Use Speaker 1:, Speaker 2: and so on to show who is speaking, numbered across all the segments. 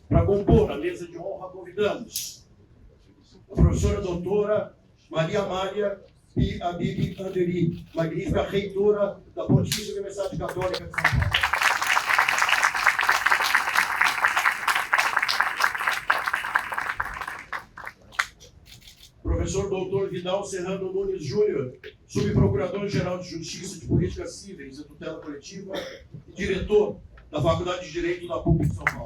Speaker 1: Para compor a mesa de honra, convidamos a professora doutora Maria Amália Abib Anderi, magnífica reitora da Pontifícia Universidade Católica de São Paulo. Professor doutor Vidal Serrano Nunes Júnior, subprocurador-geral de Justiça de Políticas Cíveis e Tutela Coletiva e diretor da Faculdade de Direito da PUC de São Paulo.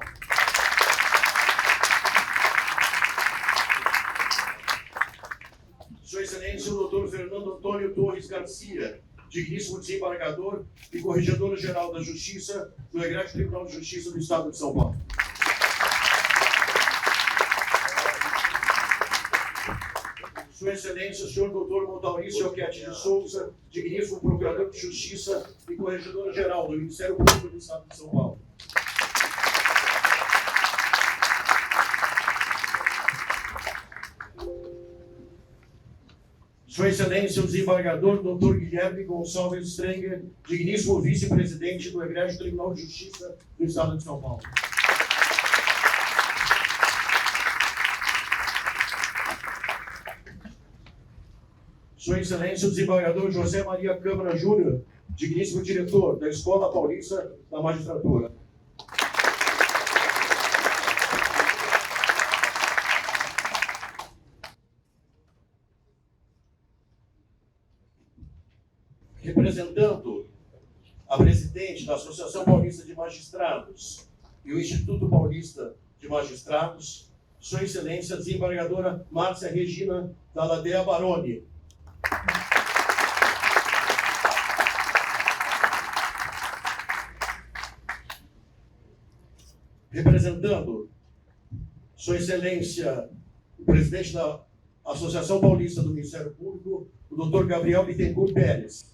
Speaker 1: Sua Excelência, o doutor Fernando Antônio Torres Garcia, digníssimo desembargador e corregedor-geral da Justiça do Egrégio Tribunal de Justiça do Estado de São Paulo. Sua Excelência, o senhor doutor Montaurício Alquete de Souza, digníssimo procurador de Justiça e corregedor-geral do Ministério Público do Estado de São Paulo. Sua Excelência, o desembargador Dr. Guilherme Gonçalves Strenger, digníssimo vice-presidente do Egrégio Tribunal de Justiça do Estado de São Paulo. Sua Excelência, o desembargador José Maria Câmara Júnior, digníssimo diretor da Escola Paulista da Magistratura. Representando a presidente da Associação Paulista de Magistrados e o Instituto Paulista de Magistrados, Sua Excelência, a desembargadora Márcia Regina Dalladea Baroni. Representando Sua Excelência, o presidente da Associação Paulista do Ministério Público, o Dr. Gabriel Bittencourt Pérez.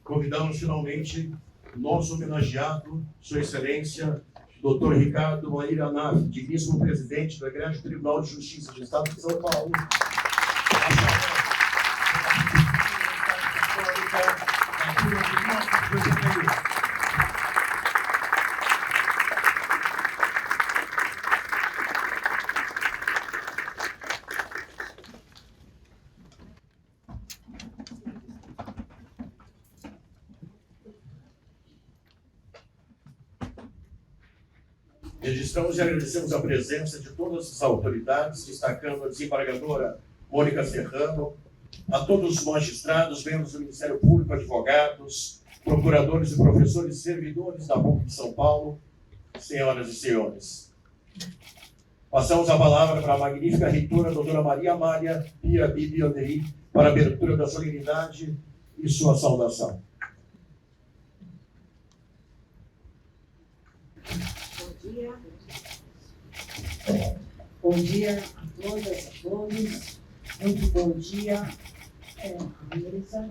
Speaker 1: Convidamos finalmente o nosso homenageado, Sua Excelência, Dr. Ricardo Maíra Naf, digníssimo presidente do Egrégio Tribunal de Justiça do Estado de São Paulo. Registramos e agradecemos a presença de todas as autoridades, destacando a desembargadora Mônica Serrano, a todos os magistrados, membros do Ministério Público, advogados, procuradores e professores servidores da PUC de São Paulo, senhoras e senhores. Passamos a palavra para a magnífica reitora, a doutora Maria Amália Abib Anderi, para a abertura da solenidade e sua saudação.
Speaker 2: Bom dia a todas, a todos. Muito bom dia à mesa.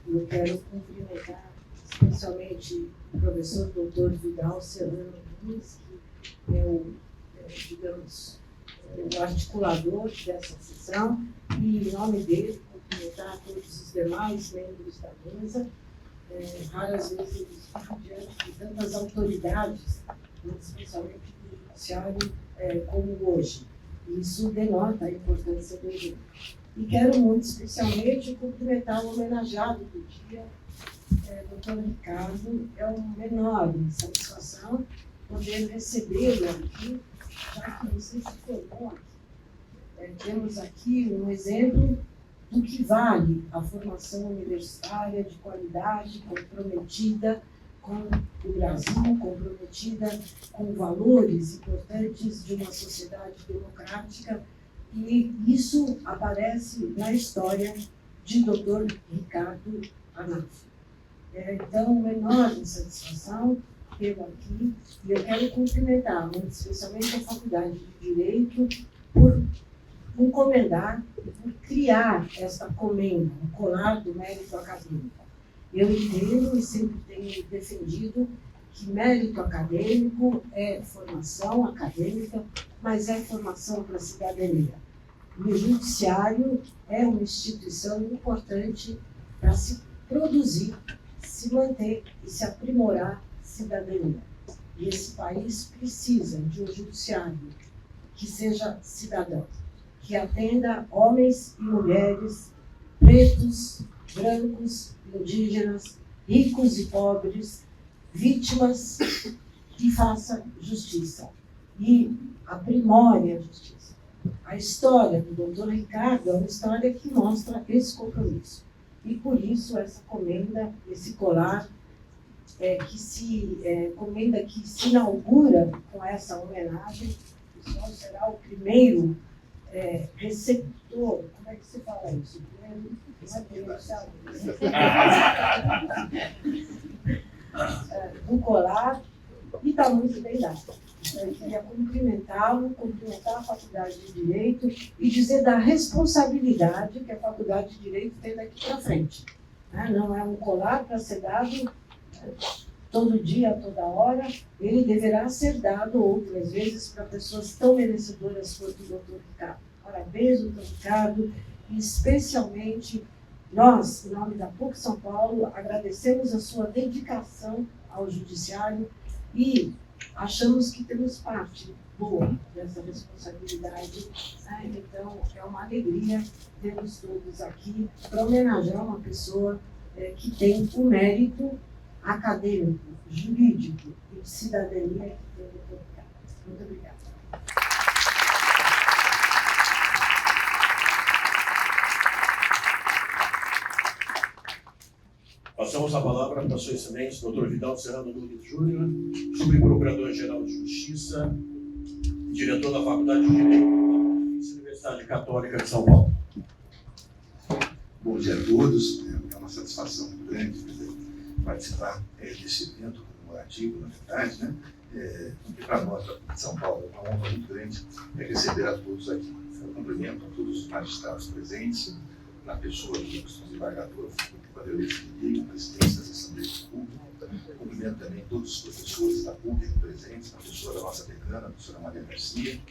Speaker 2: Eu quero cumprimentar especialmente o professor Dr. Vidal Serrano Nunes, que é digamos, o articulador dessa sessão, e em nome dele cumprimentar todos os demais membros da mesa. Raras vezes eles ficam diante de tantas autoridades, especialmente do judiciário, como hoje. Isso denota a importância do evento. E quero muito especialmente cumprimentar o homenageado do dia, Dr. Ricardo. É uma enorme satisfação poder recebê-lo aqui, já que você se formou aqui. Temos aqui um exemplo do que vale a formação universitária de qualidade, comprometida com o Brasil, comprometida com valores importantes de uma sociedade democrática, e isso aparece na história de Dr. Ricardo Anaf. Então, uma enorme satisfação tê-lo aqui, e eu quero cumprimentar muito especialmente a Faculdade de Direito por encomendar e por criar esta comenda, o colar do mérito acadêmico. Eu entendo e sempre tenho defendido que mérito acadêmico é formação acadêmica, mas é formação para a cidadania. E o judiciário é uma instituição importante para se produzir, se manter e se aprimorar cidadania. E esse país precisa de um judiciário que seja cidadão, que atenda homens e mulheres, pretos, brancos, indígenas, ricos e pobres, vítimas, e faça justiça e aprimore a justiça. A história do doutor Ricardo é uma história que mostra esse compromisso. E por isso essa comenda, esse colar, comenda que se inaugura com essa homenagem, o senhor será o primeiro receptor, como é que se fala isso? Do colar, e está muito bem dado. Eu queria cumprimentá-lo, cumprimentar a Faculdade de Direito e dizer da responsabilidade que a Faculdade de Direito tem daqui para frente. Não é um colar para ser dado todo dia, toda hora, ele deverá ser dado outras vezes para pessoas tão merecedoras quanto o doutor Ricardo. Parabéns, doutor Ricardo, e especialmente nós, em nome da PUC São Paulo, agradecemos a sua dedicação ao judiciário e achamos que temos parte boa dessa responsabilidade. Então, é uma alegria termos todos aqui para homenagear uma pessoa que tem o mérito acadêmico, jurídico e de cidadania que tem o doutor Ricardo. Muito obrigada.
Speaker 1: Passamos a palavra para Sua Excelência, doutor Vidal Serrano Nunes Júnior, subprocurador-geral de Justiça e diretor da Faculdade de Direito da Universidade Católica de São Paulo.
Speaker 3: Bom dia a todos. É uma satisfação muito grande participar desse evento comemorativo, na verdade, né? E para nós, da PUC de São Paulo, é uma honra muito grande receber a todos aqui. Eu cumprimento a todos os magistrados presentes, na pessoa do desembargador Vanderlei Figueiredo, presidente da Sessão de Direito Público. Cumprimento também todos os professores da PUC aqui presentes, na pessoa da nossa decana, a professora Maria Garcia.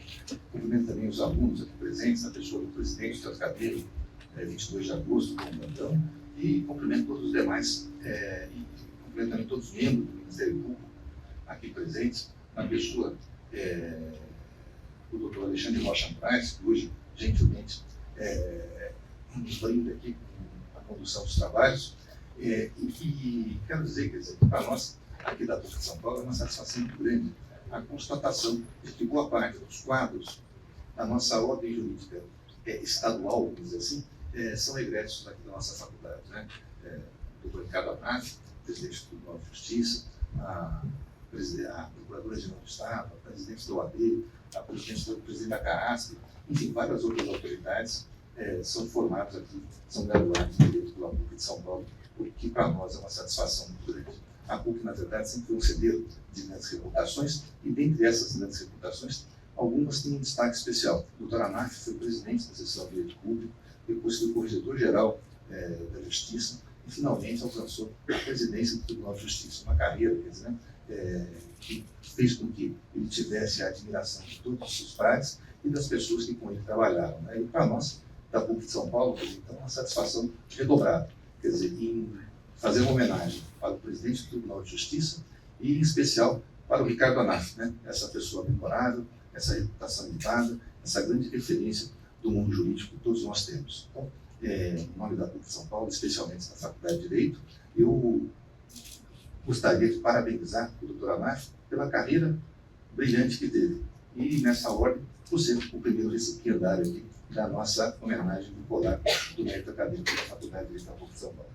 Speaker 3: Cumprimento também os alunos aqui presentes, na pessoa do presidente do Cadeiro, 22 de agosto, como plantão. E cumprimento todos os demais, e cumprimento também todos os membros do Ministério Público aqui presentes, na pessoa do doutor Alexandre Rocha Andrade, que hoje, gentilmente, nos brinda aqui com a condução dos trabalhos. E quero dizer, que para nós, aqui da PUC de São Paulo, é uma satisfação muito grande a constatação de que boa parte dos quadros da nossa ordem jurídica estadual, vamos dizer assim, são egressos aqui da nossa faculdade, né? O doutor Ricardo Anaf, presidente do Tribunal de Justiça, a Procuradora-Geral do Estado, a presidente da OAB, a presidente da CAASP, enfim, várias outras autoridades são formados aqui, são graduados em Direito pela PUC de São Paulo, o que para nós é uma satisfação muito grande. A PUC, na verdade, sempre foi um celeiro de grandes reputações, e dentre essas grandes reputações, algumas têm um destaque especial. O doutor Anaf foi presidente da Seção de Direito Público, depois foi corregedor-geral da Justiça, e finalmente alcançou a presidência do Tribunal de Justiça, uma carreira, quer dizer, que fez com que ele tivesse a admiração de todos os seus pares e das pessoas que com ele trabalharam, né? E para nós, da PUC de São Paulo, então, uma satisfação redobrada, quer dizer, em fazer uma homenagem para o presidente do Tribunal de Justiça e, em especial, para o Ricardo Anaf, né? Essa pessoa memorável, essa reputação ilibada, essa grande referência do mundo jurídico que todos nós temos. Então, em nome da PUC de São Paulo, especialmente da Faculdade de Direito, eu gostaria de parabenizar o doutor Anaf pela carreira brilhante que teve. E, nessa ordem, por ser o primeiro recipiendário aqui da nossa homenagem do colar do mérito acadêmico da Faculdade de Direito da PUC de São Paulo.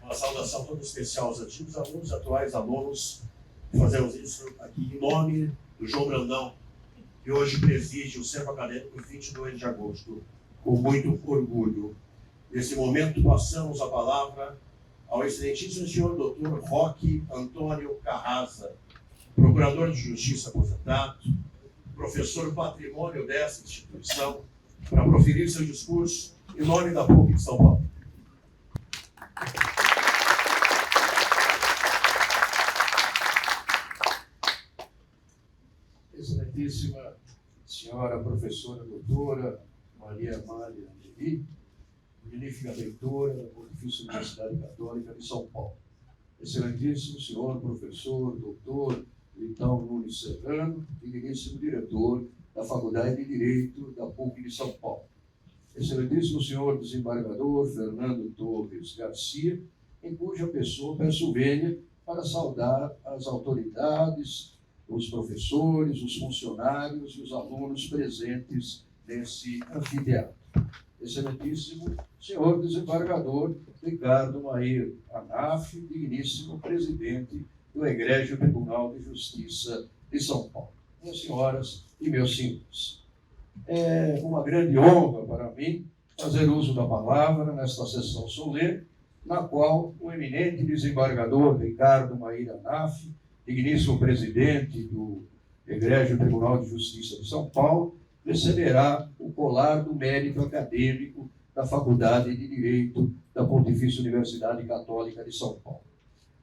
Speaker 1: Uma saudação toda especial aos antigos alunos, atuais alunos. Fazemos isso aqui em nome do João Brandão, que hoje preside o Centro Acadêmico 22 de agosto, com muito orgulho. Nesse momento, passamos a palavra ao excelentíssimo senhor Dr. Roque Antônio Carraza, procurador de Justiça aposentado, professor patrimônio dessa instituição, para proferir seu discurso em nome da PUC de São Paulo.
Speaker 4: Excelentíssima senhora professora doutora Maria Amália Angeli, magnífica reitora da Pontifícia Universidade Católica de São Paulo. Excelentíssimo senhor professor doutor Vitão Nunes Serrano, digníssimo diretor da Faculdade de Direito da PUC de São Paulo. Excelentíssimo senhor desembargador Fernando Torres Garcia, em cuja pessoa peço vênia para saudar as autoridades, os professores, os funcionários e os alunos presentes nesse anfiteatro. Excelentíssimo senhor desembargador Ricardo Mair Anaf, digníssimo presidente do Egrégio Tribunal de Justiça de São Paulo. Minhas senhoras e meus senhores, é uma grande honra para mim fazer uso da palavra nesta sessão solene, na qual o eminente desembargador Ricardo Mair Anaf, digníssimo presidente do Egrégio Tribunal de Justiça de São Paulo, receberá o colar do mérito acadêmico da Faculdade de Direito da Pontifícia Universidade Católica de São Paulo.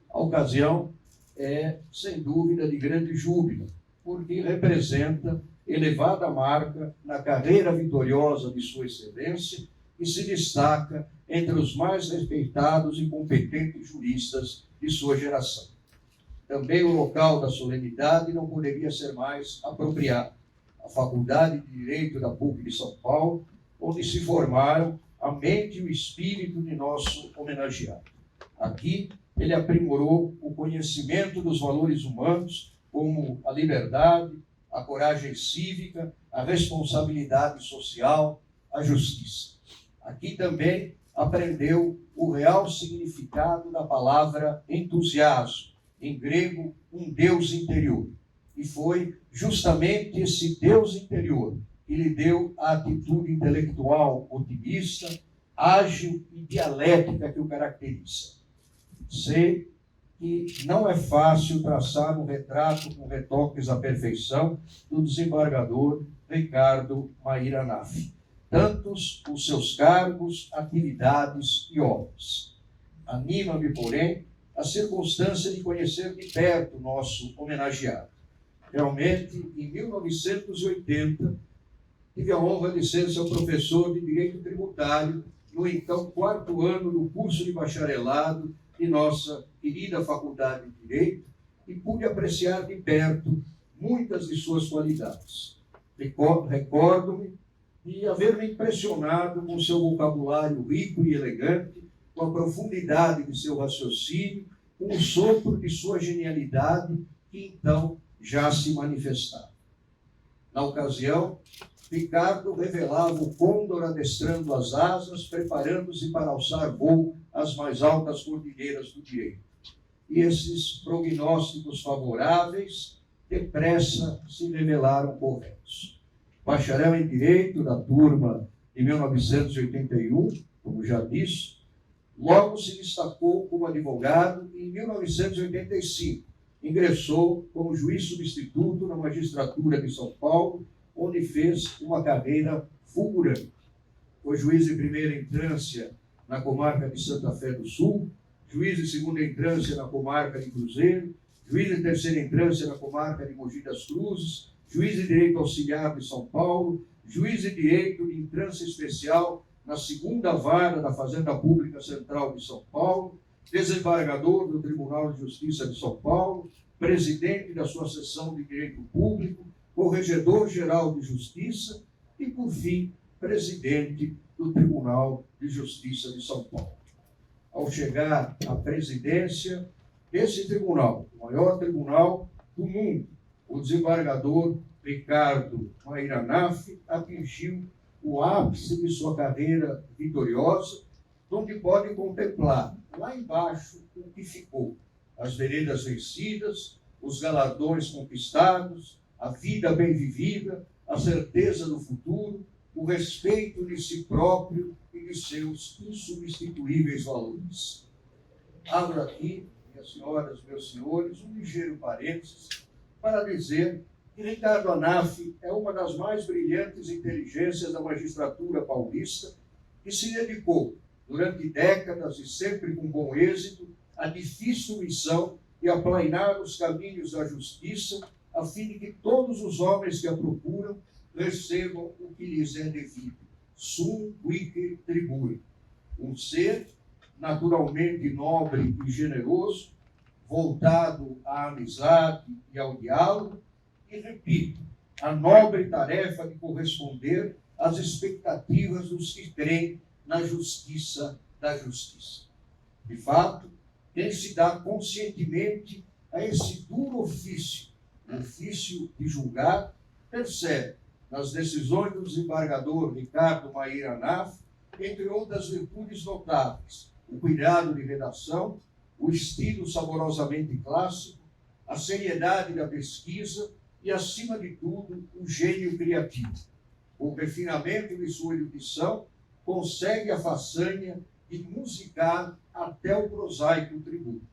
Speaker 4: A ocasião é, sem dúvida, de grande júbilo, porque representa elevada marca na carreira vitoriosa de Sua Excelência e se destaca entre os mais respeitados e competentes juristas de sua geração. Também o local da solenidade não poderia ser mais apropriado. A Faculdade de Direito da PUC de São Paulo, onde se formaram a mente e o espírito de nosso homenageado. Aqui, ele aprimorou o conhecimento dos valores humanos, como a liberdade, a coragem cívica, a responsabilidade social, a justiça. Aqui também aprendeu o real significado da palavra entusiasmo, em grego, um Deus interior. E foi justamente esse Deus interior que lhe deu a atitude intelectual otimista, ágil e dialética que o caracteriza. Sei que não é fácil traçar um retrato com retoques à perfeição do desembargador Ricardo Mair Anaf. Tantos os seus cargos, atividades e obras. Anima-me, porém, a circunstância de conhecer de perto nosso homenageado. Realmente, em 1980, tive a honra de ser seu professor de Direito Tributário no então 4º ano do curso de bacharelado de nossa querida Faculdade de Direito e pude apreciar de perto muitas de suas qualidades. Recordo-me de haver me impressionado com seu vocabulário rico e elegante, com a profundidade de seu raciocínio, com o sopro de sua genialidade que então já se manifestava. Na ocasião, Ricardo revelava o côndor adestrando as asas, preparando-se para alçar voo às mais altas cordilheiras do direito. E esses prognósticos favoráveis, depressa, se revelaram corretos. Bacharel em Direito da turma de 1981, como já disse, logo se destacou como advogado e em 1985 ingressou como juiz substituto na magistratura de São Paulo, onde fez uma carreira fulgurante. Foi juiz de primeira instância na comarca de Santa Fé do Sul, juiz de segunda instância na comarca de Cruzeiro, juiz de terceira instância na comarca de Mogi das Cruzes, juiz de direito auxiliar de São Paulo, juiz de direito de instância especial na segunda vara da Fazenda Pública Central de São Paulo, desembargador do Tribunal de Justiça de São Paulo, presidente da sua seção de Direito Público, corregedor-geral de Justiça e, por fim, presidente do Tribunal de Justiça de São Paulo. Ao chegar à presidência desse tribunal, o maior tribunal do mundo, o desembargador Ricardo Mair Anaf atingiu o ápice de sua carreira vitoriosa, onde pode contemplar, lá embaixo, o que ficou: as veredas vencidas, os galardões conquistados, a vida bem vivida, a certeza do futuro, o respeito de si próprio e de seus insubstituíveis valores. Abro aqui, minhas senhoras, meus senhores, um ligeiro parênteses para dizer E Ricardo Anaf é uma das mais brilhantes inteligências da magistratura paulista, que se dedicou, durante décadas e sempre com bom êxito, à difícil missão de aplainar os caminhos da justiça, a fim de que todos os homens que a procuram recebam o que lhes é devido. Sum quique tribui. Um ser naturalmente nobre e generoso, voltado à amizade e ao diálogo, e, repito, a nobre tarefa de corresponder às expectativas dos que creem na justiça da justiça. De fato, quem se dá conscientemente a esse duro ofício, o ofício de julgar, percebe nas decisões do desembargador Ricardo Mair Anaf, entre outras virtudes notáveis, o cuidado de redação, o estilo saborosamente clássico, a seriedade da pesquisa e, acima de tudo, o gênio criativo. O refinamento de sua erudição consegue a façanha de musicar até o prosaico tributo.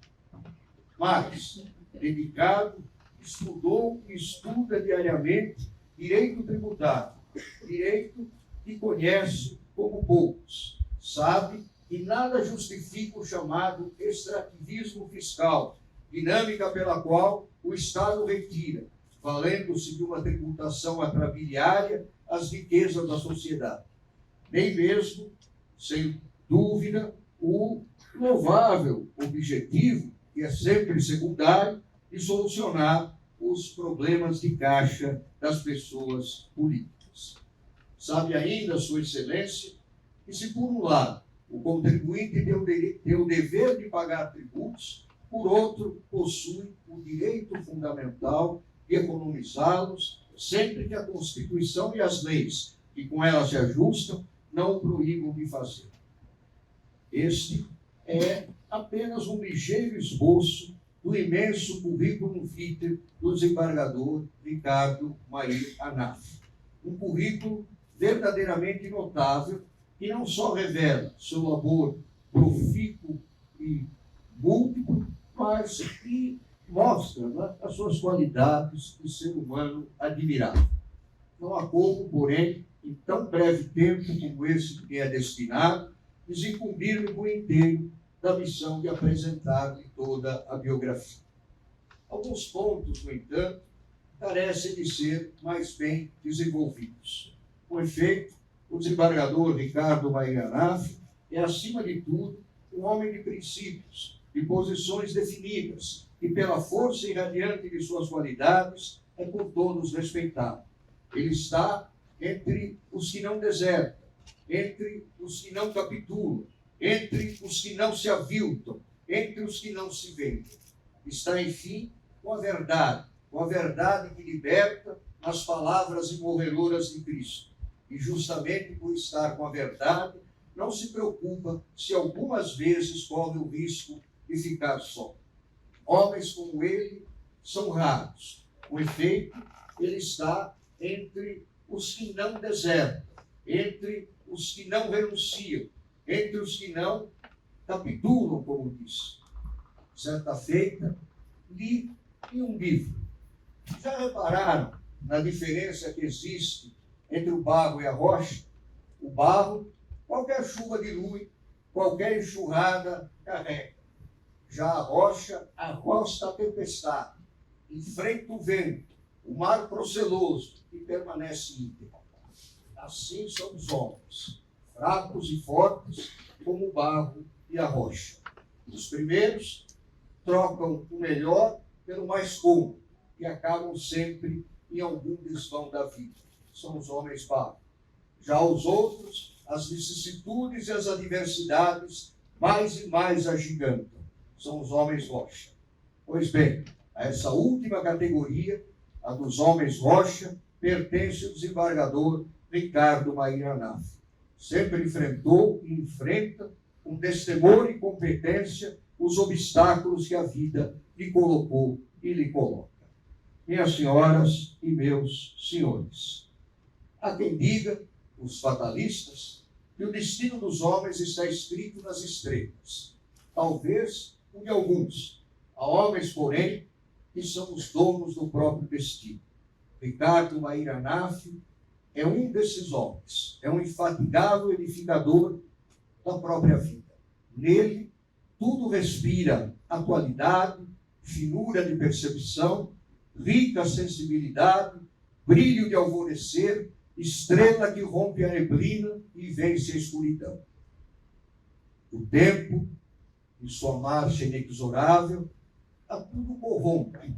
Speaker 4: Mas, dedicado, estudou e estuda diariamente direito tributário, direito que conhece como poucos. Sabe que nada justifica o chamado extrativismo fiscal, dinâmica pela qual o Estado retira, valendo-se de uma tributação atrabiliária, as riquezas da sociedade. Nem mesmo, sem dúvida, o louvável objetivo, que é sempre secundário, de solucionar os problemas de caixa das pessoas políticas. Sabe ainda, Sua Excelência, que se por um lado o contribuinte tem o dever de pagar tributos, por outro, possui o direito fundamental de economizá-los, sempre que a Constituição e as leis que com elas se ajustam não o proíbam de fazer. Este é apenas um ligeiro esboço do imenso currículo vitae do desembargador Ricardo Mair Anaf. Um currículo verdadeiramente notável, que não só revela seu labor profícuo e múltiplo, mas que mostra, né, as suas qualidades de ser humano admirável. Não há como, porém, em tão breve tempo como esse que é destinado, desincumbir-me por inteiro da missão de apresentar-lhe toda a biografia. Alguns pontos, no entanto, carecem de ser mais bem desenvolvidos. Com efeito, o desembargador Ricardo Mair Anaf é, acima de tudo, um homem de princípios, de posições definidas, e pela força irradiante de suas qualidades, é por todos respeitado. Ele está entre os que não desertam, entre os que não capitulam, entre os que não se aviltam, entre os que não se vendem. Está, enfim, com a verdade que liberta nas palavras imorredoras de Cristo. E justamente por estar com a verdade, não se preocupa se algumas vezes corre o risco de ficar só. Homens como ele são raros. Com efeito, ele está entre os que não desertam, entre os que não renunciam, entre os que não capitulam, como disse. Certa feita, li em um livro. Já repararam na diferença que existe entre o barro e a rocha? O barro, qualquer chuva de luz, qualquer enxurrada carrega. Já a rocha arrosta a tempestade, enfrenta o vento, o mar proceloso e permanece íntegro. Assim são os homens, fracos e fortes como o barro e a rocha. Os primeiros trocam o melhor pelo mais cômodo e acabam sempre em algum desvão da vida. São os homens barro. Já os outros, as vicissitudes e as adversidades mais e mais agigantam. São os homens rocha. Pois bem, a essa última categoria, a dos homens rocha, pertence o desembargador Ricardo Mair Anaf. Sempre enfrentou e enfrenta, com destemor e competência, os obstáculos que a vida lhe colocou e lhe coloca. Minhas senhoras e meus senhores, há quem diga, os fatalistas, que o destino dos homens está escrito nas estrelas. Talvez o de alguns. Há homens, porém, que são os donos do próprio destino. Ricardo Maíra-Naff é um desses homens, é um infatigável edificador da própria vida. Nele, tudo respira atualidade, finura de percepção, rica sensibilidade, brilho de alvorecer, estrela que rompe a neblina e vence a escuridão. O tempo, em sua marcha inexorável, a tudo corrompe,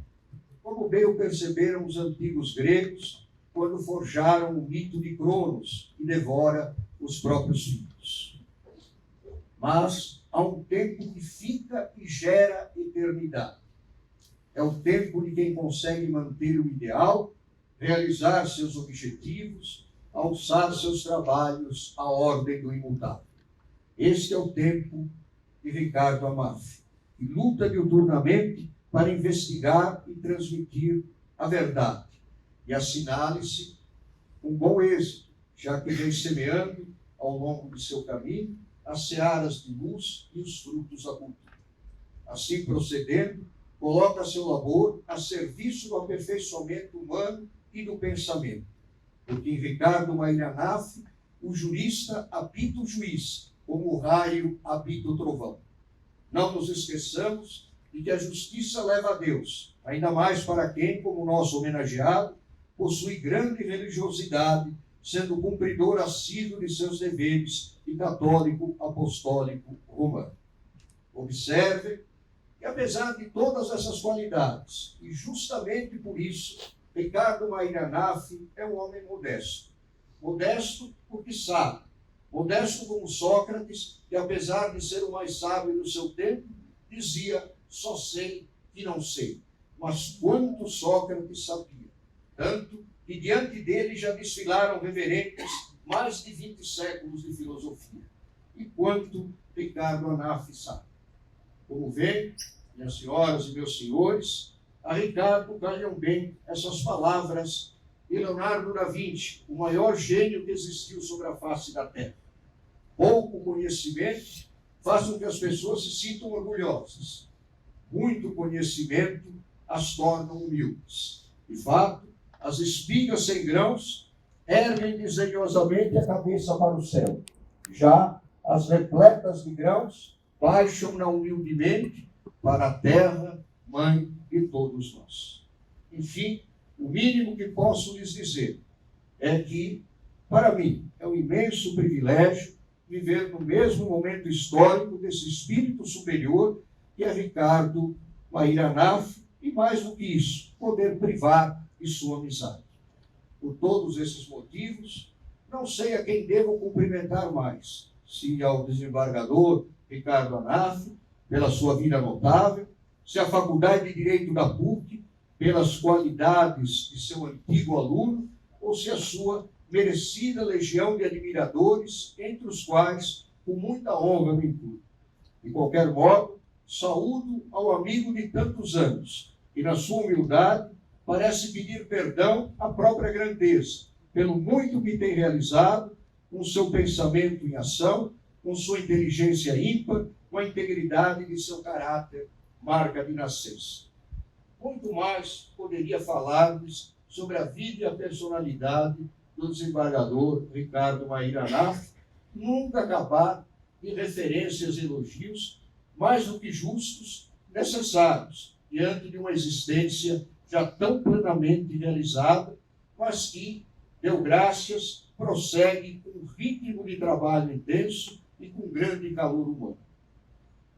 Speaker 4: como bem o perceberam os antigos gregos quando forjaram o mito de Cronos, que devora os próprios filhos. Mas há um tempo que fica e gera eternidade. É o tempo de quem consegue manter o ideal, realizar seus objetivos, alçar seus trabalhos à ordem do imutável. Este é o tempo de Ricardo Amaff, que luta diuturnamente para investigar e transmitir a verdade. E assinale-se um bom êxito, já que vem semeando ao longo de seu caminho as searas de luz e os frutos da cultura. Assim procedendo, coloca seu labor a serviço do aperfeiçoamento humano e do pensamento. Porque em Ricardo Maíra-Naff, o jurista habita o juiz, como o raio habita o trovão. Não nos esqueçamos de que a justiça leva a Deus, ainda mais para quem, como nosso homenageado, possui grande religiosidade, sendo cumpridor assíduo de seus deveres e católico apostólico romano. Observe que, apesar de todas essas qualidades, e justamente por isso, Ricardo Maíra-Naff é um homem modesto. Modesto porque sabe. Modesto como Sócrates, que apesar de ser o mais sábio do seu tempo, dizia: só sei que não sei. Mas quanto Sócrates sabia. Tanto que diante dele já desfilaram reverentes mais de 20 séculos de filosofia. E quanto Ricardo Amaff sabe. Como vêem, minhas senhoras e meus senhores, a Ricardo calham bem essas palavras de Leonardo da Vinci, o maior gênio que existiu sobre a face da Terra. Pouco conhecimento faz com que as pessoas se sintam orgulhosas. Muito conhecimento as torna humildes. De fato, as espigas sem grãos erguem desdenhosamente a cabeça para o céu. Já as repletas de grãos baixam-na humildemente para a terra, mãe de todos nós. Enfim, o mínimo que posso lhes dizer é que, para mim, é um imenso privilégio viver no mesmo momento histórico desse espírito superior que é Ricardo Maíra-Naff, e mais do que isso, poder privar de sua amizade. Por todos esses motivos, não sei a quem devo cumprimentar mais, se ao desembargador Ricardo Amaff, pela sua vida notável, se a Faculdade de Direito da PUC, pelas qualidades de seu antigo aluno, ou se a sua merecida legião de admiradores, entre os quais, com muita honra, me incluo. De qualquer modo, saúdo ao amigo de tantos anos, que na sua humildade parece pedir perdão à própria grandeza, pelo muito que tem realizado, com seu pensamento em ação, com sua inteligência ímpar, com a integridade de seu caráter, marca de nascença. Muito mais poderia falar-lhes sobre a vida e a personalidade do desembargador Ricardo Maíra-Naff, nunca acabar em referências e elogios mais do que justos, necessários, diante de uma existência já tão plenamente realizada, mas que, deu graças, prossegue com um ritmo de trabalho intenso e com grande calor humano.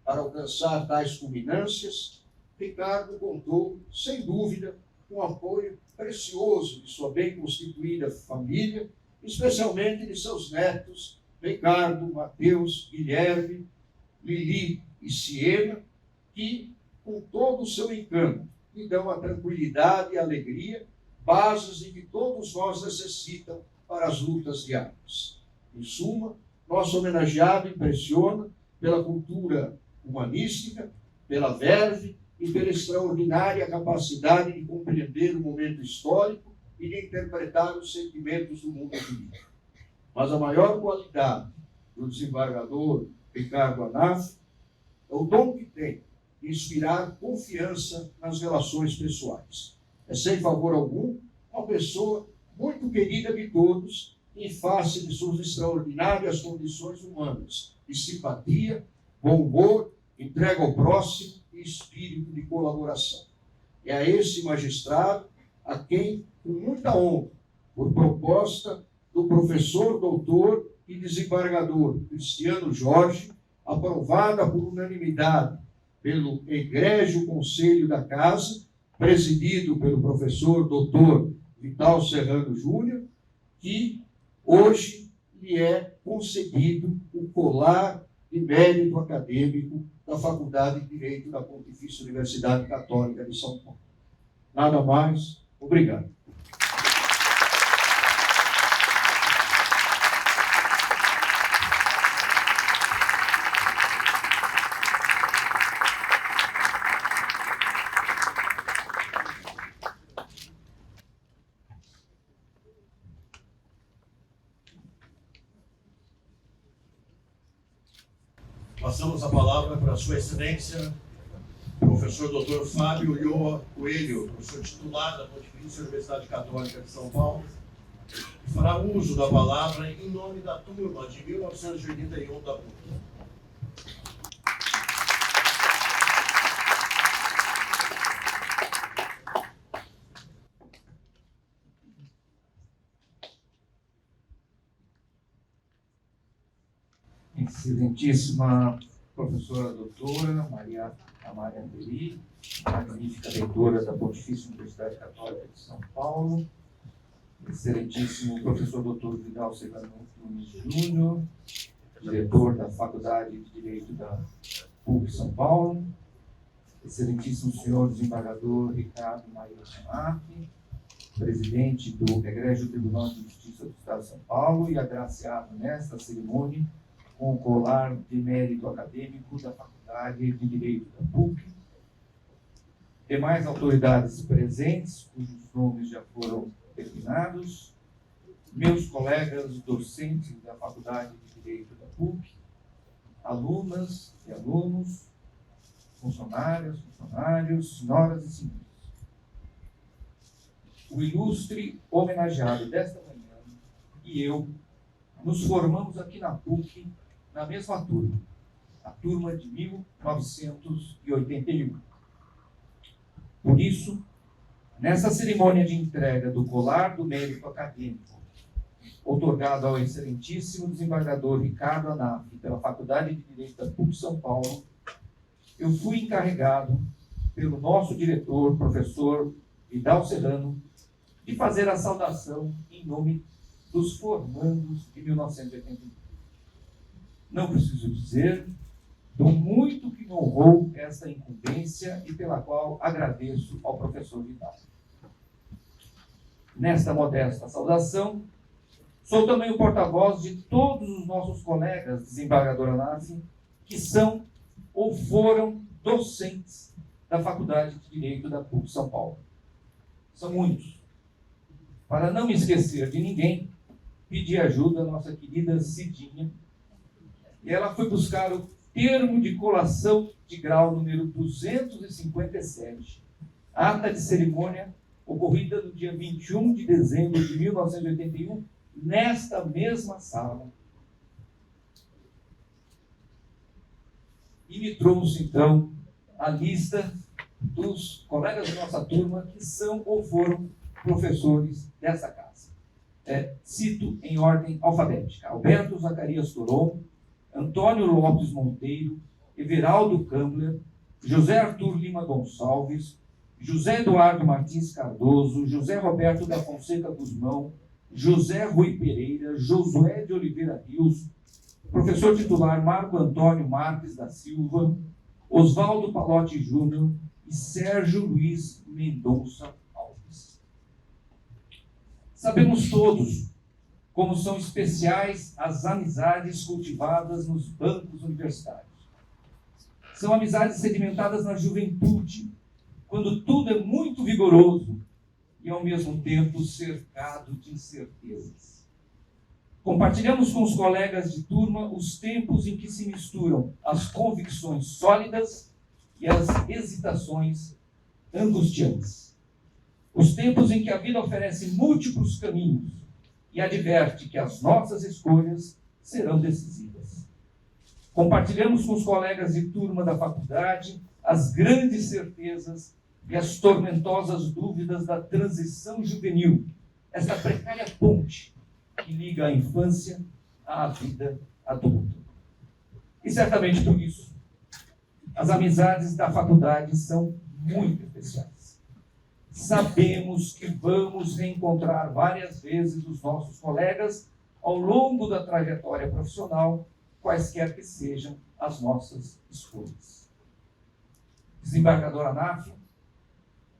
Speaker 4: Para alcançar tais culminâncias, Ricardo contou, sem dúvida, com o apoio precioso de sua bem constituída família, especialmente de seus netos, Ricardo, Mateus, Guilherme, Lili e Siena, que, com todo o seu encanto, lhe dão a tranquilidade e a alegria, bases de que todos nós necessitam para as lutas diárias. Em suma, nosso homenageado impressiona pela cultura humanística, pela verve e pela extraordinária capacidade de compreender o momento histórico e de interpretar os sentimentos do mundo jurídico. Mas a maior qualidade do desembargador Ricardo Amaff é o dom que tem de inspirar confiança nas relações pessoais. É sem favor algum, uma pessoa muito querida de todos, em face de suas extraordinárias condições humanas, de simpatia, bom humor, entrega ao próximo e espírito de colaboração. É a esse magistrado a quem, com muita honra, por proposta do professor, doutor e desembargador Cristiano Jorge, aprovada por unanimidade pelo egrégio Conselho da Casa, presidido pelo professor doutor Vital Serrano Júnior, que hoje lhe é concedido o colar de mérito acadêmico da Faculdade de Direito da Pontifícia Universidade Católica de São Paulo. Nada mais, obrigado.
Speaker 1: Passamos a palavra para a Sua Excelência, professor Dr. Fábio Ulloa Coelho, professor titular da Pontifícia Universidade Católica de São Paulo, que fará uso da palavra em nome da turma de 1981 da PUC.
Speaker 5: Excelentíssima professora doutora Maria Amália Andeli, magnífica reitora da Pontifícia Universidade Católica de São Paulo, excelentíssimo professor doutor Vidal Serrano Nunes Júnior, diretor da Faculdade de Direito da PUC São Paulo, excelentíssimo senhor desembargador Ricardo Maia Chamac, presidente do Egrégio Tribunal de Justiça do Estado de São Paulo e agraciado nesta cerimônia com o colar de mérito acadêmico da Faculdade de Direito da PUC, demais autoridades presentes, cujos nomes já foram terminados, meus colegas docentes da Faculdade de Direito da PUC, alunas e alunos, funcionários, senhoras e senhores. O ilustre homenageado desta manhã e eu nos formamos aqui na PUC na mesma turma, a turma de 1981. Por isso, nessa cerimônia de entrega do colar do mérito acadêmico, outorgado ao excelentíssimo desembargador Ricardo Anaf pela Faculdade de Direito da PUC São Paulo, eu fui encarregado pelo nosso diretor, professor Vidal Serrano, de fazer a saudação em nome dos formandos de 1981. Não preciso dizer do muito que me honrou esta incumbência e pela qual agradeço ao professor Vidal. Nesta modesta saudação, sou também o porta-voz de todos os nossos colegas, desembargador Anaf, que são ou foram docentes da Faculdade de Direito da PUC São Paulo. São muitos. Para não me esquecer de ninguém, pedi ajuda à nossa querida Cidinha, e ela foi buscar o termo de colação de grau número 257, ata de cerimônia ocorrida no dia 21 de dezembro de 1981, nesta mesma sala. E me trouxe, então, a lista dos colegas da nossa turma que são ou foram professores dessa casa. Cito em ordem alfabética: Alberto Zacarias Toron, Antônio Lopes Monteiro, Everaldo Kambler, José Arthur Lima Gonçalves, José Eduardo Martins Cardoso, José Roberto da Fonseca Guzmão, José Rui Pereira, Josué de Oliveira Rios, professor titular Marco Antônio Marques da Silva, Oswaldo Palotti Júnior e Sérgio Luiz Mendonça Alves. Sabemos todos como são especiais as amizades cultivadas nos bancos universitários. São amizades sedimentadas na juventude, quando tudo é muito vigoroso e, ao mesmo tempo, cercado de incertezas. Compartilhamos com os colegas de turma os tempos em que se misturam as convicções sólidas e as hesitações angustiantes. Os tempos em que a vida oferece múltiplos caminhos e adverte que as nossas escolhas serão decisivas. Compartilhamos com os colegas de turma da faculdade as grandes certezas e as tormentosas dúvidas da transição juvenil, esta precária ponte que liga a infância à vida adulta. E certamente por isso, as amizades da faculdade são muito especiais. Sabemos que vamos reencontrar várias vezes os nossos colegas ao longo da trajetória profissional, quaisquer que sejam as nossas escolhas. Desembargador Anáfio,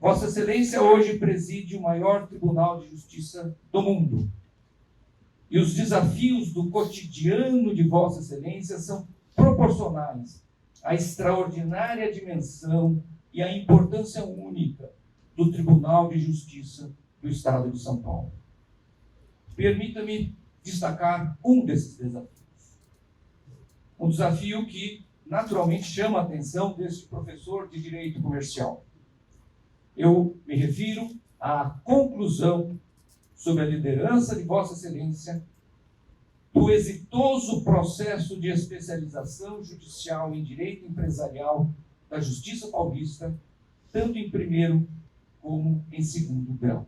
Speaker 5: Vossa Excelência hoje preside o maior Tribunal de Justiça do mundo. E os desafios do cotidiano de Vossa Excelência são proporcionais à extraordinária dimensão e à importância única do Tribunal de Justiça do Estado de São Paulo. Permita-me destacar um desses desafios. Um desafio que, naturalmente, chama a atenção deste professor de Direito Comercial. Eu me refiro à conclusão sob a liderança de Vossa Excelência do exitoso processo de especialização judicial em direito empresarial da Justiça Paulista, tanto em primeiro como em segundo grau.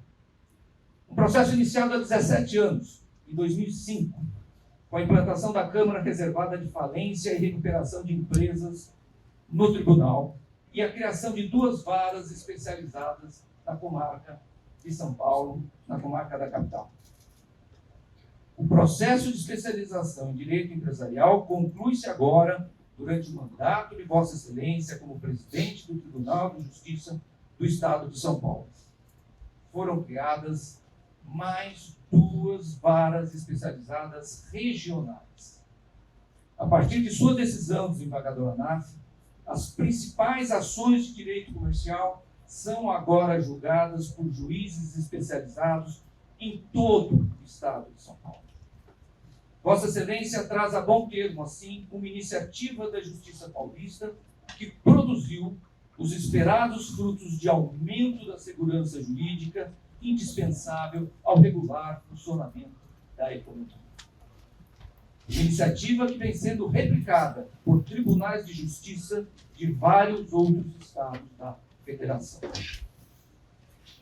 Speaker 5: Um processo iniciado há 17 anos, em 2005, com a implantação da Câmara Reservada de Falência e Recuperação de Empresas no Tribunal e a criação de 2 varas especializadas na comarca de São Paulo, na comarca da capital. O processo de especialização em direito empresarial conclui-se agora durante o mandato de Vossa Excelência como presidente do Tribunal de Justiça do Estado de São Paulo. Foram criadas mais 2 varas especializadas regionais. A partir de sua decisão, desembargador Anáfio, as principais ações de direito comercial são agora julgadas por juízes especializados em todo o Estado de São Paulo. Vossa Excelência traz a bom termo, assim, uma iniciativa da Justiça Paulista que produziu os esperados frutos de aumento da segurança jurídica indispensável ao regular funcionamento da economia. Iniciativa que vem sendo replicada por tribunais de justiça de vários outros estados da Federação.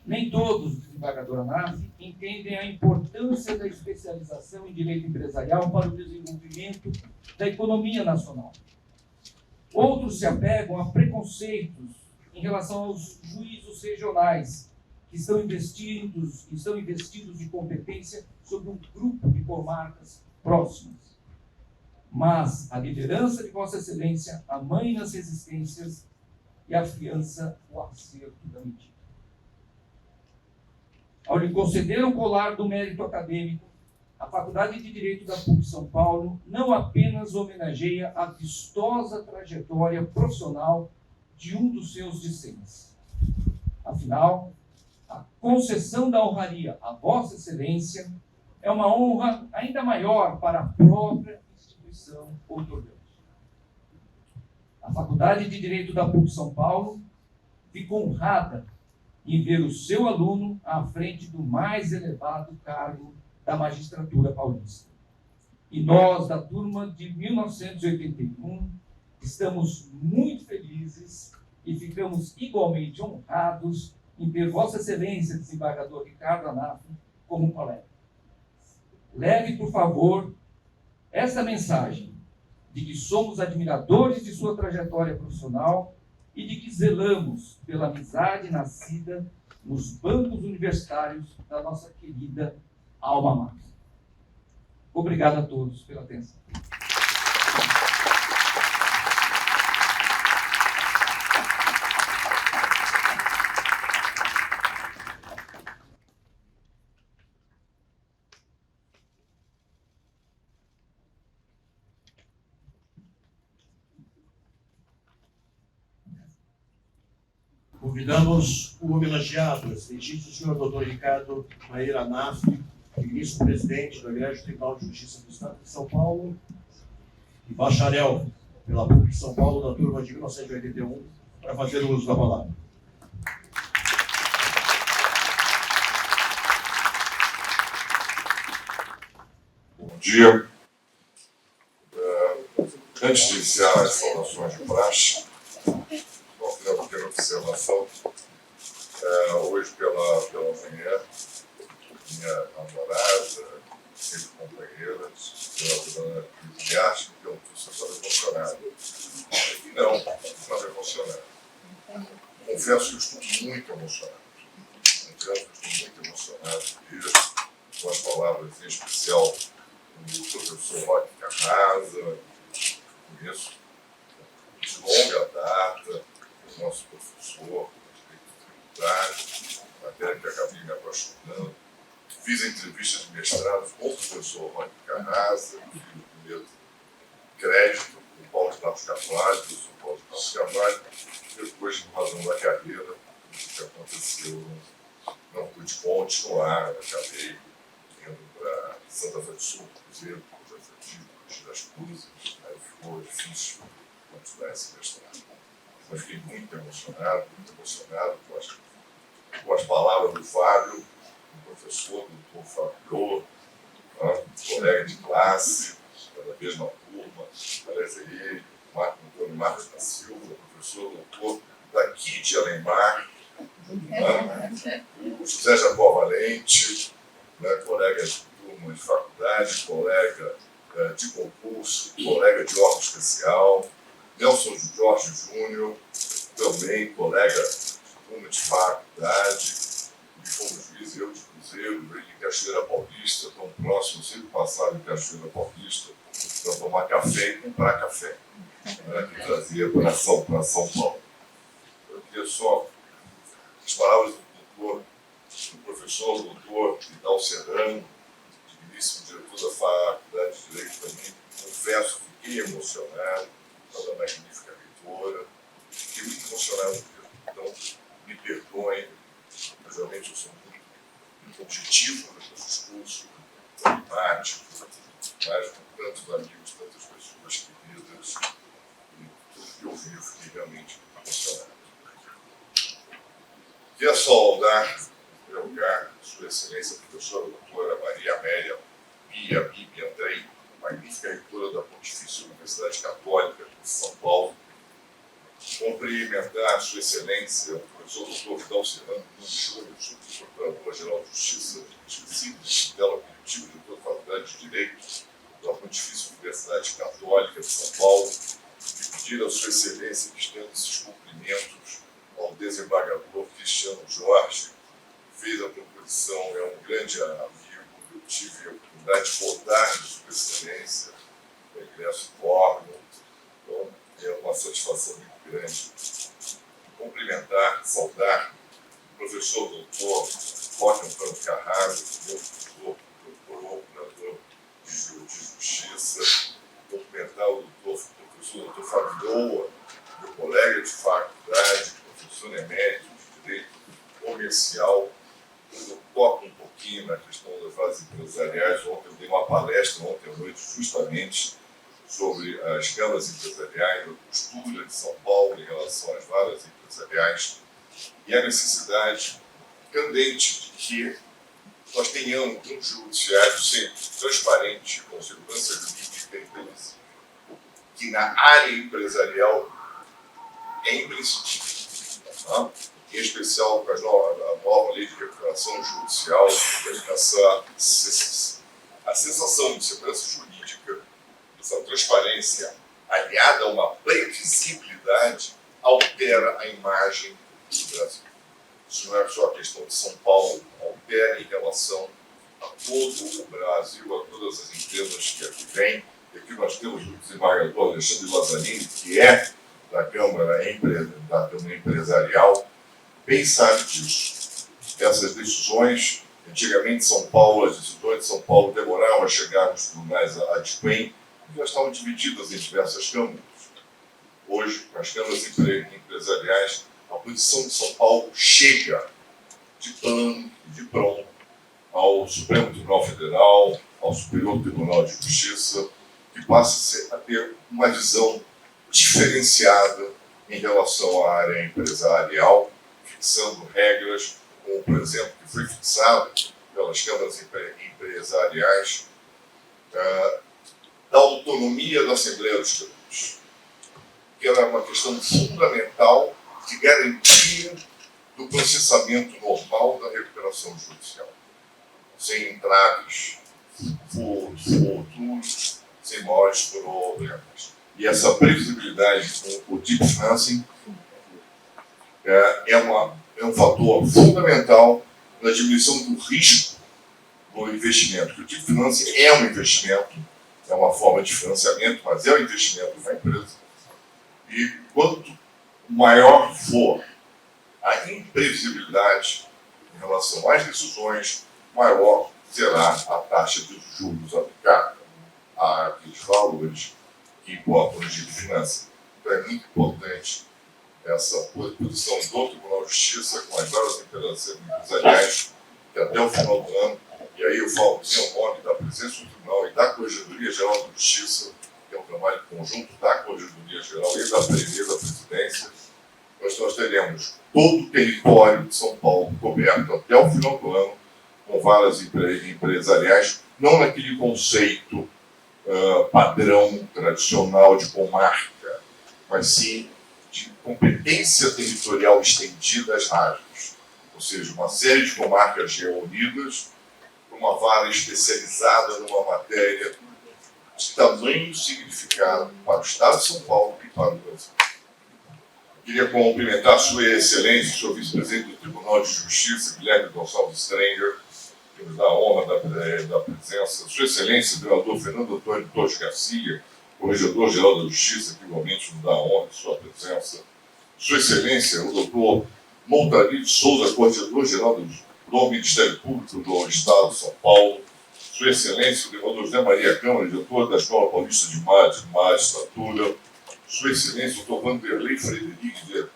Speaker 5: Nem todos, desembargador Anáfio, entendem a importância da especialização em direito empresarial para o desenvolvimento da economia nacional. Outros se apegam a preconceitos em relação aos juízos regionais, que estão investidos de competência sobre um grupo de comarcas próximas. Mas a liderança de Vossa Excelência amaina as resistências e afiança o acerto da medida. Ao lhe conceder o colar do mérito acadêmico, a Faculdade de Direito da PUC São Paulo não apenas homenageia a vistosa trajetória profissional de um dos seus discentes. Afinal, a concessão da honraria a Vossa Excelência é uma honra ainda maior para a própria instituição outorgante. A Faculdade de Direito da PUC São Paulo ficou honrada em ver o seu aluno à frente do mais elevado cargo da magistratura paulista. E nós, da turma de 1981, estamos muito felizes e ficamos igualmente honrados em ter Vossa Excelência, desembargador Ricardo Anáfio, como colega. Leve, por favor, esta mensagem de que somos admiradores de sua trajetória profissional e de que zelamos pela amizade nascida nos bancos universitários da nossa querida Alma Mater. Obrigado a todos pela atenção.
Speaker 1: Convidamos o homenageado, excelentíssimo senhor Dr. Ricardo Maíra Anáfio, ministro-presidente do Egrégio Tribunal de Justiça do Estado de São Paulo e bacharel pela PUC de São Paulo, da turma de 1981, para fazer o uso da palavra.
Speaker 6: dia. Antes de iniciar as saudações de praxe, vou fazer uma pequena observação. Hoje pela manhã, minha namorada, sempre companheira, a dona Cris, acha que eu estou emocionado. E não estava emocionado. Confesso que eu estou muito emocionado. E com as palavras em especial do professor Roque Carrasa, conheço de longa data, o nosso professor de tributário, matéria que acabei me apaixonando. Fiz entrevistas de mestrado com o professor Roque Carrasa, fiz o primeiro crédito com o Paulo de Tarso Carvalho, o professor Paulo de Tarso Carvalho. Depois, em razão da carreira, o que aconteceu, não pude continuar, acabei indo para Santa Fé do Sul, Cruzeiro, das Cruzes, aí ficou difícil continuar esse mestrado. Mas fiquei muito emocionado com as palavras do Fábio, do professor, do doutor Fábio, colega de classe, da mesma turma, parece ele, Antônio Marcos da Silva, professor doutor daqui de Alemar, o José Jacó Valente, colega de turma de faculdade, colega de concurso, colega de órgão especial, Nelson Jorge Júnior, também colega de turma de faculdade, e como juiz, eu de Cruzeiro, ele de Cachoeira Paulista, tão próximo, sempre passava em Cachoeira Paulista, para tomar café e comprar café, que trazia para São Paulo. Eu queria só as palavras do professor, doutor Vidal Serrano, digníssimo diretor da Faculdade de Direito também. Confesso que fiquei emocionado pela magnífica reitora, fiquei muito emocionado mesmo. Então, me perdoem, mas realmente eu sou muito objetivo nos meus discursos, pragmático, mas com tantos amigos, tantas pessoas queridas, e tudo que eu vi, eu fiquei realmente emocionado. Queria saudar, em primeiro lugar, Sua Excelência, a professora doutora Maria Amélia Pia Bibi Andrei, magnífica reitora da Pontifícia Universidade Católica de São Paulo. Cumprimentar Sua Excelência, o professor doutor Vidal Serrano Nunes Júnior, subprocurador-geral de Justiça, esquecido de tutela coletiva, diretor da Faculdade de Direito da Pontifícia Universidade Católica de São Paulo, e pedir a Sua Excelência que estenda esses cumprimentos ao desembargador Cristiano Jorge, que fez a proposição, é um grande amigo, eu tive a oportunidade de votar de Sua Excelência no ingresso do órgão, então é uma satisfação muito grande. Cumprimentar, saudar o professor doutor Roque Antônio Carrasa, meu professor, procurador de Justiça, cumprimentar o professor doutor Fábio, meu colega de faculdade, professor emérito de Direito Comercial. Eu toco um pouquinho na questão das vagas empresariais. Ontem eu dei uma palestra, ontem à noite, justamente sobre as câmaras empresariais, a postura de São Paulo em relação às vagas empresariais e a necessidade candente de que nós tenhamos um judiciário sempre transparente, com segurança jurídica e previsível, que na área empresarial é imprescindível, em especial com a nova lei de recuperação judicial, a sensação de segurança jurídica, essa transparência aliada a uma previsibilidade, altera a imagem do Brasil. Isso não é só a questão de São Paulo, altera em relação a todo o Brasil, a todas as empresas que aqui vêm. E aqui nós temos o desembargador Alexandre Lazzarini, que é da Câmara Empresarial, bem sabe disso. Essas decisões, antigamente São Paulo, as decisões de São Paulo demoravam a chegar nos tribunais adquem, e já estavam divididas em diversas câmaras. Hoje, com as câmaras empresariais, a posição de São Paulo chega de plano e de pronto ao Supremo Tribunal Federal, ao Superior Tribunal de Justiça, que passa a ter uma visão diferenciada em relação à área empresarial, fixando regras, como, por exemplo, que foi fixado pelas câmaras empresariais da autonomia da Assembleia dos Tributos, que era uma questão fundamental de garantia do processamento normal da recuperação judicial, sem entraves futuros, sem maiores problemas. E essa previsibilidade com o deep financing é um fator fundamental na diminuição do risco do investimento. Porque o deep financing é um investimento, é uma forma de financiamento, mas é um investimento na empresa. E quanto maior for a imprevisibilidade em relação às decisões, maior será a taxa de juros aplicada àqueles valores que importam no deep financing. Então é muito importante essa posição do Tribunal de Justiça com as várias empresariais, que até o final do ano, e aí eu falo em meu nome da presença do Tribunal e da Corregedoria Geral da Justiça, que é um trabalho conjunto da Corregedoria Geral e da Presidência, nós teremos todo o território de São Paulo coberto até o final do ano, com várias empresariais, não naquele conceito padrão, tradicional de comarca, mas sim de competência territorial estendida às rádios, ou seja, uma série de comarcas reunidas, uma vara especializada numa matéria de tamanho e significado para o Estado de São Paulo e para o Brasil. Queria cumprimentar a Sua Excelência, o senhor Vice-Presidente do Tribunal de Justiça, Guilherme Gonçalves Stranger, que nos dá a honra da presença. Sua Excelência, o vereador Fernando Antônio Torres Garcia, Corregedor-Geral da Justiça, que igualmente nos dá a honra de sua presença. Sua Excelência, o doutor Montarí de Souza, Corregedor-Geral do Ministério Público do Estado de São Paulo. Sua Excelência, o vereador José Maria Câmara, diretor da Escola Paulista de Magistratura. Sua Excelência, o doutor Vanderlei Frederico,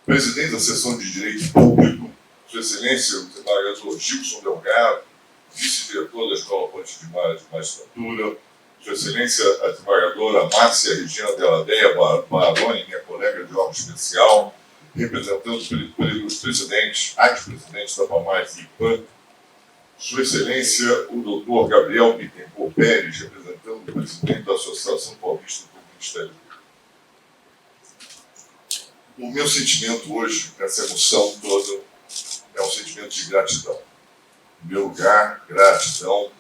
Speaker 6: presidente da Seção de Direito Público. Sua Excelência, o desembargador Gilson Delgado, vice-diretor da Escola Paulista de Magistratura. Sua Excelência, a desembargadora Márcia Regina Deladeia Baroni, minha colega de órgão especial, representando os presidentes, ex-presidentes da PAMAS e IPAN. Sua Excelência, o doutor Gabriel Bittencourt Pérez, representando o presidente da Associação Paulista do Ministério Público. O meu sentimento hoje, nessa emoção toda, é um sentimento de gratidão. Em meu lugar, gratidão,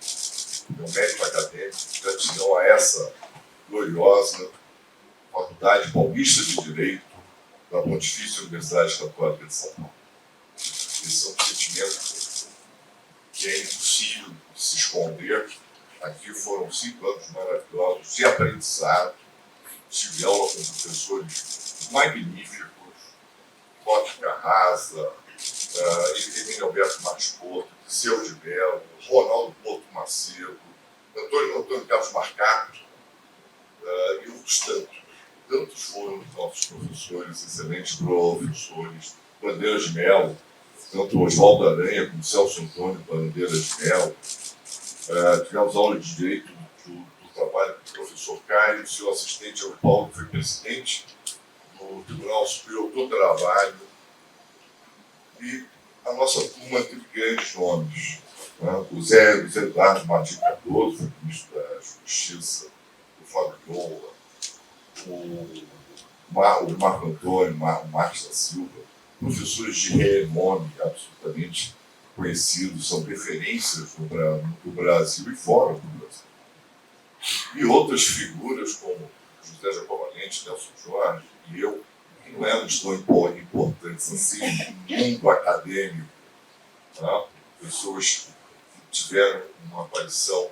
Speaker 6: meu mérito acadêmico, gratidão a essa gloriosa Faculdade Paulista de Direito da Pontifícia Universidade Católica de São Paulo. Esse é um sentimento que é impossível de se esconder. Aqui foram 5 anos maravilhosos de aprendizado. Tive aula com professores magníficos, Roque Carrasa, Emílio Alberto Maspoto, Seu de Mello, Ronaldo Porto Macedo, Antônio Carlos Marcato e outros tantos. Tantos foram os nossos professores, excelentes professores, Bandeiras de Mello, tanto Oswaldo Aranha como Celso Antônio Bandeiras de Mello. Tivemos aula de Direito do trabalho do professor Caio, seu assistente é o Paulo, que foi presidente do Tribunal Superior do Trabalho. E a nossa turma teve grandes nomes. O Zé Eduardo Martins Cardoso, foi ministro da Justiça, o Fábio Lola, o Marco Antônio, o Marcos da Silva, professores de renome absolutamente conhecidos, são referências no Brasil e fora do Brasil. E outras figuras como José Jacobalente, Nelson Jorge e eu, que não éramos tão importantes assim no mundo acadêmico, pessoas que tiveram uma aparição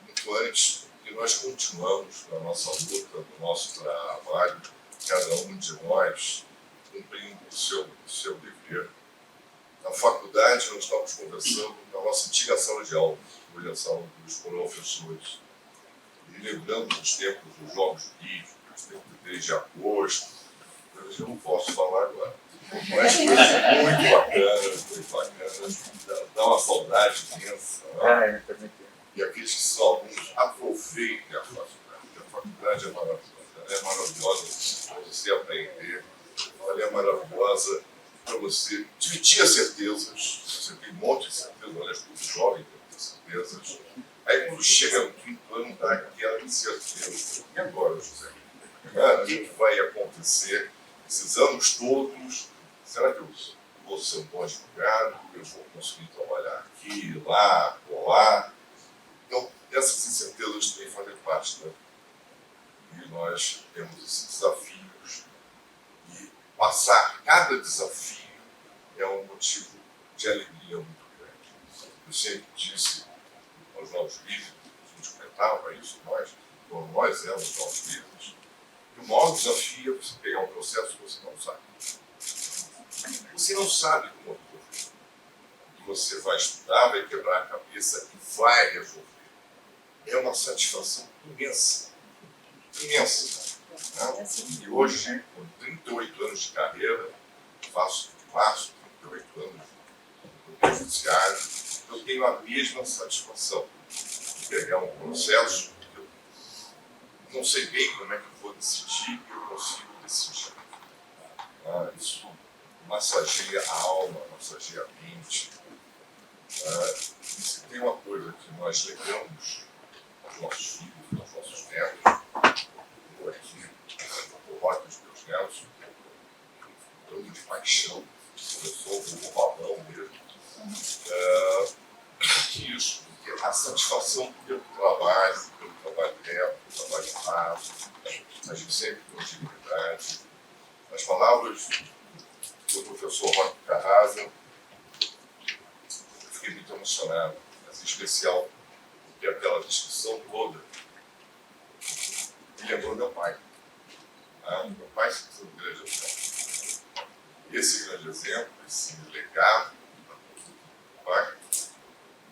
Speaker 6: muito antes, e nós continuamos na nossa luta, no nosso trabalho, cada um de nós cumprindo o seu dever. Na faculdade, nós estávamos conversando na nossa antiga sala de aula, hoje a sala dos professores, e lembrando dos tempos dos Jogos Olímpicos, dos tempos do 3 de agosto, eu não posso falar agora. Mas coisas muito bacanas, dá uma saudade imensa. E aqueles que são alunos, aproveitem a faculdade. A faculdade é maravilhosa, ela é maravilhosa para você aprender, ela é maravilhosa para você dividir as certezas. Você tem um monte de certezas, aliás, todo jovem tem certezas, Aí quando chega no quinto ano, dá aquela incerteza. E agora, José? O que vai acontecer esses anos todos? Será que eu vou ser um bom advogado? Eu vou conseguir trabalhar aqui, lá, colar? Então, essas incertezas também fazem parte, né? E nós temos esses desafios. E passar cada desafio é um motivo de alegria muito grande. Eu sempre disse aos novos líderes, a gente comentava isso, quando nós éramos novos líderes, que o maior desafio é você pegar um processo que você não sabe. Você não sabe como resolver. E você vai estudar, vai quebrar a cabeça e vai resolver. É uma satisfação imensa. Imensa. Né? E hoje, com 38 anos de carreira, faço 38 anos no judiciário, eu tenho a mesma satisfação de pegar um processo que eu não sei bem como é que eu vou decidir e eu consigo decidir. Isso massageia a alma, massageia a mente. Se tem uma coisa que nós legamos aos nossos filhos, aos nossos netos, eu aqui, eu roto os meus netos, tanto de paixão, eu sou um babão mesmo, que isso, porque a satisfação pelo trabalho reto, pelo trabalho rápido, a gente sempre com dignidade. As palavras do professor Roque Carrasa, eu fiquei muito emocionado, mas em especial porque aquela discussão toda me lembrou meu pai. Meu pai se foi um grande exemplo. E esse grande exemplo, esse legado do pai,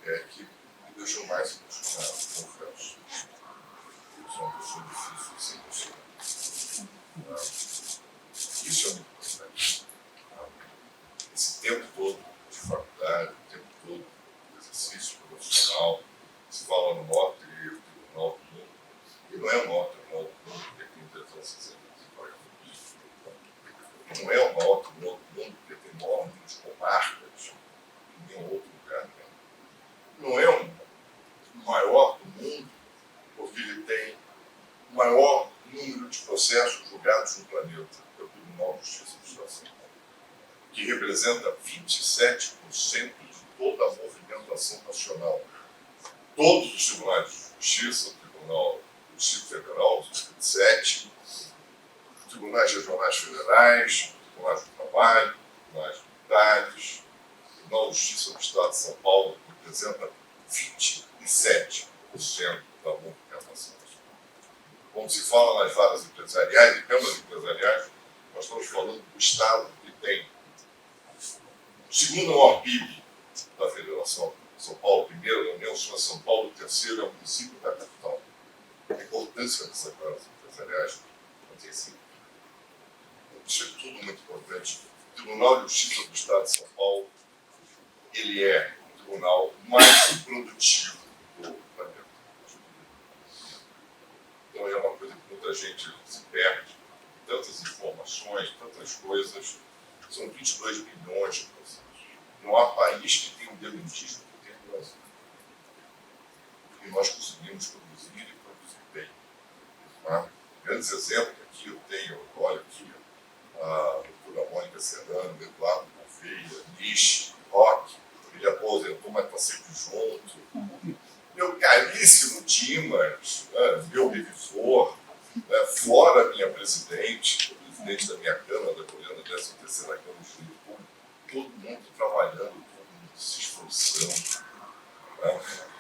Speaker 6: é que me deixou mais emocionado, confesso. Eu sou uma pessoa difícil de ser emocionada. Isso é muito importante. Esse tempo todo de faculdade, o tempo todo de exercício profissional, se fala no maior tribunal do mundo, e não é o maior tribunal do mundo porque tem 360 desembargadores. Não é o maior tribunal do mundo porque tem maior número de comarcas que nenhum outro lugar tem. Não é o maior do mundo porque ele tem o maior número de processos julgados no planeta, que é o Tribunal de Justiça do Estado de São Paulo, que representa 27% de toda a movimentação nacional. Todos os tribunais de justiça, o Tribunal do Distrito Federal, os 27, os tribunais regionais federais, os tribunais do trabalho, os tribunais militares, o Tribunal de Justiça do Estado de São Paulo, que representa 27% da movimentação nacional. Quando se fala nas varas empresariais e câmaras empresariais, nós estamos falando do Estado que tem o segundo maior PIB da Federação. São Paulo, primeiro da União, São Paulo, terceiro é o município da capital. A importância dessas varas empresariais não tem sido. Isso é tudo muito importante. O Tribunal de Justiça do Estado de São Paulo, ele é o tribunal mais produtivo do planeta. Então é uma coisa que muita gente se perde. Tantas informações, tantas coisas. São 22 milhões de processos. Não há país que tenha um dedo indígena que tenha o Brasil. E nós conseguimos produzir e produzir bem. Grandes exemplos aqui eu tenho, olha aqui, a doutora Mônica Serrano, Eduardo Gouveia, Nishi, Roque, ele aposentou, mas está sempre junto. Meu caríssimo Dimas, meu revisor, fora minha presidente, o presidente da minha Câmara, da Goiânia, 13ª Câmara de Direito Público, todo mundo trabalhando, todo mundo se esforçando,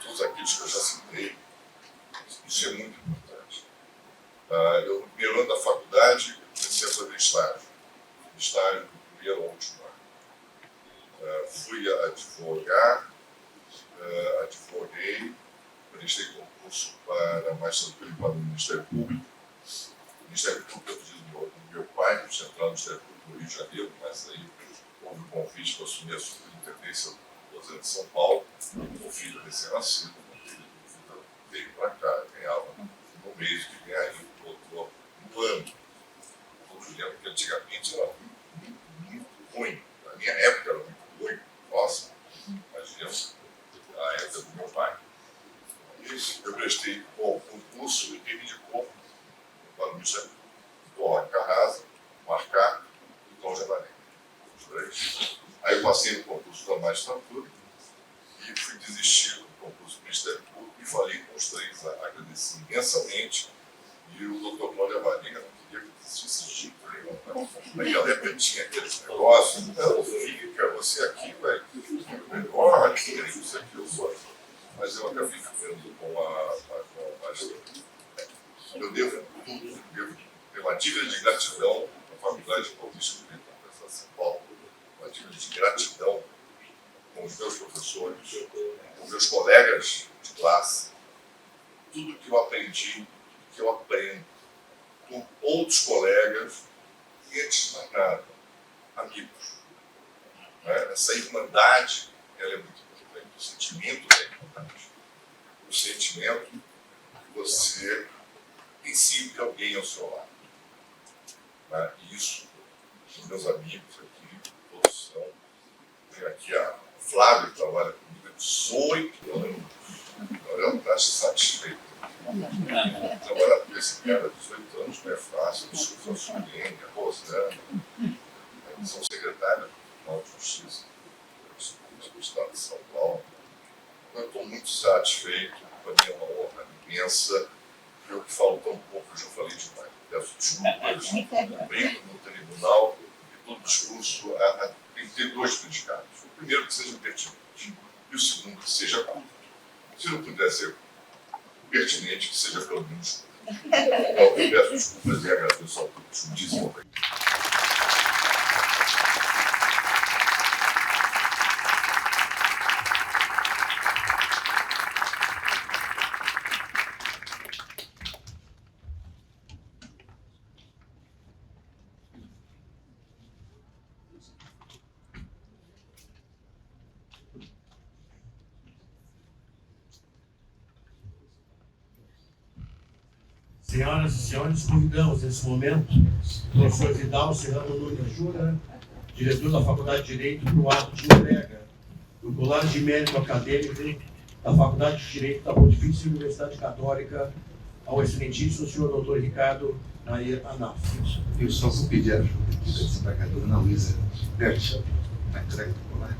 Speaker 6: todos aqueles que eu já citei. Isso é muito importante. Eu, no primeiro ano da faculdade, comecei a fazer estágio do primeiro ao último ano. Fui advogar, advoguei, prestei concurso para magistratura para o Ministério Público. O Ministério Público eu fiz do meu pai, que tinha entrado no Ministério Público do Rio de Janeiro, mas aí houve um convite para assumir a superintendência de São Paulo. O filho recém-nascido, veio para cá, ganhava no mês que ganharia o doutor no ano. Eu lembro que antigamente era muito ruim. Na minha época era muito ruim. Nossa, imagina a época do meu pai. E 2016, eu prestei o concurso e quem me indicou para o Ministério Dr. Carrasa, Marcar e Tom Javaré. Aí eu passei no concurso da magistratura e fui desistir do concurso do Ministério Público e falei com os três, agradeci imensamente. E o doutor Cláudio Avarenga não queria que eu desistisse de jeito nenhum. Naquela época tinha aqueles negócios, então fica, você aqui vai melhor, isso aqui eu sou. Mas eu acabei ficando com a magistratura. Eu devo ter uma dívida de gratidão à Faculdade Paulista de Universidade de São Paulo, uma dívida de gratidão com os meus professores, com meus colegas de classe, tudo que eu aprendi, que eu aprendo com outros colegas e, antes de mais nada, amigos. Essa irmandade, ela é muito importante, o sentimento é importante. O sentimento que você tem sempre alguém ao seu lado. Isso, os meus amigos aqui, todos são. Tem aqui a Flávia, que trabalha comigo há 18 anos. Ela está satisfeita. Trabalhar com esse cara há 18 anos não é fácil. Eu sou a Suliene, a Rosana, que são secretárias do Tribunal de Justiça do Estado de São Paulo. Eu estou muito satisfeito, para mim é uma honra imensa. Eu que falo tão pouco, eu já falei demais. Peço desculpas, brinco no tribunal e todo discurso tem que ter dois predicados. O primeiro que seja pertinente e o segundo que seja curto. Se não puder ser pertinente, que seja pelo menos curto. Então, eu peço desculpas e agradeço ao público. Muitíssimo obrigado.
Speaker 1: Senhoras e senhores, convidamos nesse momento o professor Vidal Serrano Nunes Júnior, diretor da Faculdade de Direito, para o ato de entrega do colar de mérito acadêmico da Faculdade de Direito da Pontifícia Universidade Católica ao excelentíssimo senhor doutor Ricardo Nair Anaf.
Speaker 3: Eu só vou pedir ajuda aqui da desembargadora Ana Luísa Berti, na entrega do colar.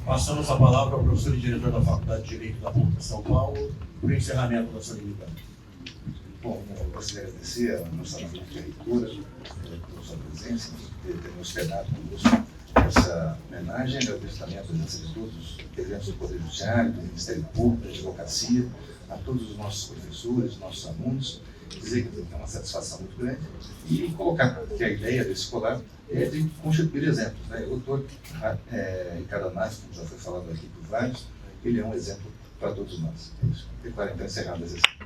Speaker 1: Passamos a palavra ao professor e diretor da Faculdade de Direito da PUC de São Paulo para o encerramento da solenidade.
Speaker 3: Bom, eu gostaria de agradecer a nossa amiga reitora pela sua presença, por ter nos hospedado conosco essa homenagem, ao testamento de todos os integrantes do Poder Judiciário, do Ministério Público, da Advocacia, a todos os nossos professores, nossos alunos, dizer que é uma satisfação muito grande e colocar que a ideia desse colar é de constituir exemplos. O doutor Ricardo Anaf, como já foi falado aqui por vários, ele é um exemplo para todos nós. É isso. Declaro então encerrado a sessão.